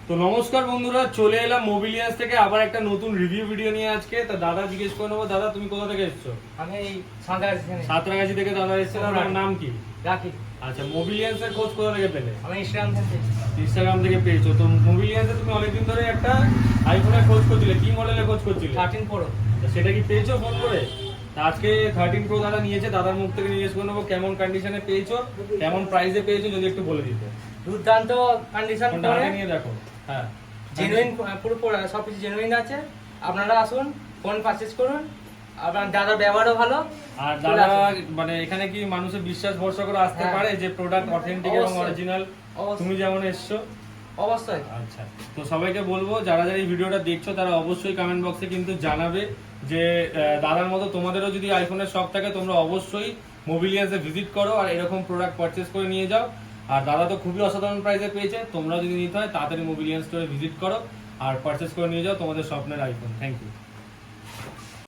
তো নমস্কার বন্ধুরা, চলে এলাম মোবিলিয়ান্স থেকে আবার একটা নতুন রিভিউ ভিডিও নিয়ে আজকে। তো দাদা জিজ্ঞেস করে নেবো, দাদা তুমি কোথা থেকে এসছো? আমি এই সাঁতরাগাছি থেকে দাদা এসছে। তোমার নাম কি? রাখি। আচ্ছা, মোবিলিয়ান্স এর খোঁজ কোথা থেকে পেলে? আমি ইনস্টাগ্রাম থেকে পেয়েছো। তো মোবিলিয়ান্স এ তুমি অনেকদিন ধরে একটা আইফোনের খোঁজ করছিলে, কি মডেলের খোঁজ করছিলে? 13 Pro। তো সেটা কি পেয়েছো ফোন করে? তা আজকে 13 Pro দাদা নিয়েছে, দাদার মুখ থেকে জিজ্ঞেস করে নেবো কেমন কন্ডিশনে পেয়েছো, কেমন প্রাইসে পেয়েছো, যদি একটু বলে দিতে। দুর্দান্ত কন্ডিশন ফোনটা হাতে নিয়ে দেখো। হ্যাঁ, জেনুইন, পুরো সবকিছু জেনুইন আছে। আপনারা আসুন, ফোন পারচেজ করুন। আপনার দাদার ব্যবহারও ভালো। আর দাদা মানে এখানে কি মানুষের বিশ্বাস ভরসা করে আসতে পারে যে প্রোডাক্ট অথেন্টিক এবং অরিজিনাল? তুমি যেমন এসছো অবশ্যই। আচ্ছা, তো সবাইকে বলবো যারা যারা এই ভিডিওটা দেখছো তারা অবশ্যই কমেন্ট বক্সে কিন্তু জানাবে যে দাদার মতো তোমাদেরও যদি আইফোনের শখ থাকে তোমরা অবশ্যই মোবিলিয়ান্সে ভিজিট করো আর এরকম প্রোডাক্ট পারচেস করে নিয়ে যাও। আর দাদা তো খুবই অসাধারণ প্রাইসে পেয়েছে, তোমরা যদি নিতে হয় তাড়াতাড়ি মোবিলিয়ান্স স্টোরে ভিজিট করো আর পারচেস করে নিয়ে যাও তোমাদের স্বপ্নের আইফোন। Thank you.